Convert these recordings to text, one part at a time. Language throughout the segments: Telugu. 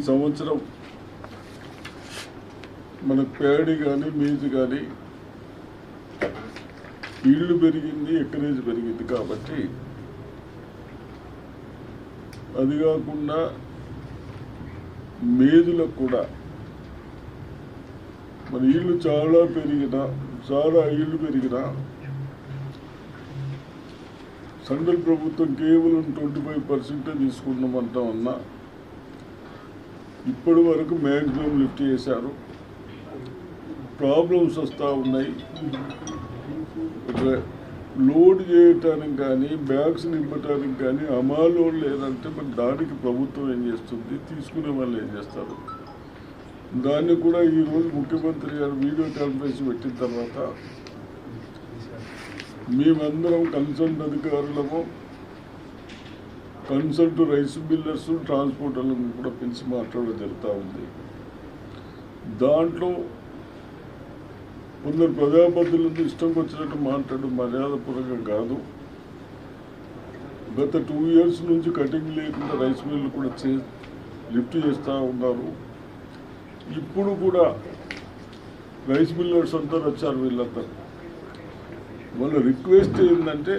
సంవత్సరం మన ప్యాడీ కానీ మేజ్ కానీ ఇళ్ళు పెరిగింది, ఎకరేజ్ పెరిగింది. కాబట్టి అది కాకుండా మేజులకు కూడా మన ఇళ్ళు చాలా ఇళ్ళు పెరిగినా సెంట్రల్ ప్రభుత్వం కేవలం 25% తీసుకున్నామంటా ఉన్నా ఇప్పటి వరకు మ్యాక్సిమం లిఫ్ట్ చేశారు. ప్రాబ్లమ్స్ వస్తూ ఉన్నాయి. లోడ్ చేయటానికి కానీ బ్యాగ్స్ నింపడానికి కానీ అమలు లేదంటే మరి దానికి ప్రభుత్వం ఏం చేస్తుంది, తీసుకునే వాళ్ళు ఏం చేస్తారు? దాన్ని కూడా ఈరోజు ముఖ్యమంత్రి గారు వీడియో కాన్ఫరెన్స్ పెట్టిన తర్వాత మేమందరం కన్సల్ట్ అధికారులము, కన్సల్ట్ రైస్ మిల్లర్స్, ట్రాన్స్పోర్టర్లను కూడా పిలిచి మాట్లాడడం జరుగుతూ ఉంది. దాంట్లో కొందరు ప్రజాపతులను ఇష్టం వచ్చినట్టు మాట్లాడడం మర్యాదపూర్వకం కాదు. గత 2 years నుంచి కటింగ్ లేకుండా రైస్ మిల్లు కూడా లిఫ్ట్ చేస్తూ ఉన్నారు. ఇప్పుడు కూడా రైస్ మిల్లర్స్ అందరూ వచ్చారు. వీళ్ళందరూ వాళ్ళ రిక్వెస్ట్ ఏంటంటే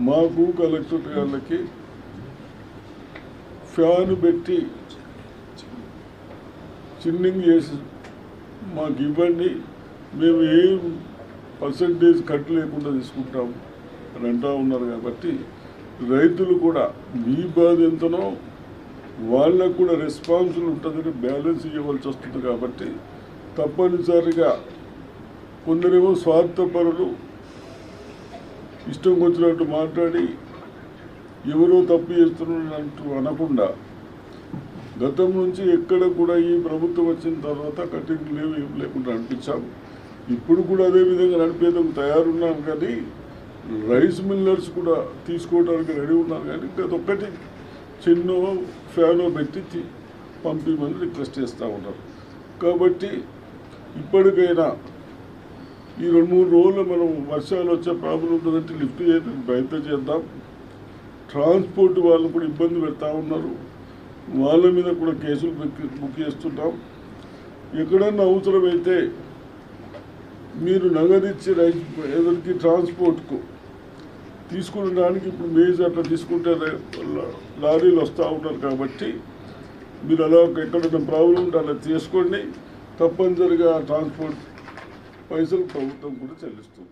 మాకు కలెక్టర్ గారికి ఫ్యాన్ పెట్టి చిన్నింగ్ చేసి మాకు ఇవ్వండి, మేము ఏం పర్సంటేజ్ కట్ లేకుండా తీసుకుంటాము అని అంటూ ఉన్నారు. కాబట్టి రైతులు కూడా మీ బాధ ఎంతనో వాళ్ళకు కూడా రెస్పాన్సిబుల్ ఉంటుందని బ్యాలెన్స్ ఇవ్వవలసి వస్తుంది. కాబట్టి తప్పనిసరిగా కొందరేమో స్వార్థపరులు ఇష్టం వచ్చినట్టు మాట్లాడి ఎవరో తప్పు చేస్తున్నట్టు అనకుండా గతం నుంచి ఎక్కడ కూడా ఈ ప్రభుత్వం వచ్చిన తర్వాత కటింగ్ ఏం లేకుండా నడిపించాము. ఇప్పుడు కూడా అదే విధంగా నడిపేందుకు తయారున్నాం. కానీ రైస్ మిల్లర్స్ కూడా తీసుకోవడానికి రెడీ ఉన్నారు. కానీ అదొక్కటి చిన్న ఫ్యానో పెట్టి పంపిమని రిక్వెస్ట్ చేస్తూ ఉన్నారు. కాబట్టి ఇప్పటికైనా ఈ 2-3 రోజులు మనం వర్షాలు వచ్చే ప్రాబ్లం ఉంటుందంటే లిఫ్ట్ చేయడానికి ప్రయత్నం చేద్దాం. ట్రాన్స్పోర్ట్ వాళ్ళు కూడా ఇబ్బంది పెడతా ఉన్నారు. వాళ్ళ మీద కూడా కేసులు బుక్ చేస్తున్నాం. ఎక్కడన్నా అవసరమైతే మీరు నగదిచ్చి ఏదరికి ట్రాన్స్పోర్ట్కు తీసుకునేదానికి ఇప్పుడు మేజ్ అట్లా తీసుకుంటే లారీలు వస్తూ ఉన్నారు. కాబట్టి మీరు అలా ఎక్కడన్నా ప్రాబ్లం ఉంటే అలా చేసుకోండి. తప్పనిసరిగా ట్రాన్స్పోర్ట్ పైసలు ప్రభుత్వం కూడా చెల్లిస్తుంది.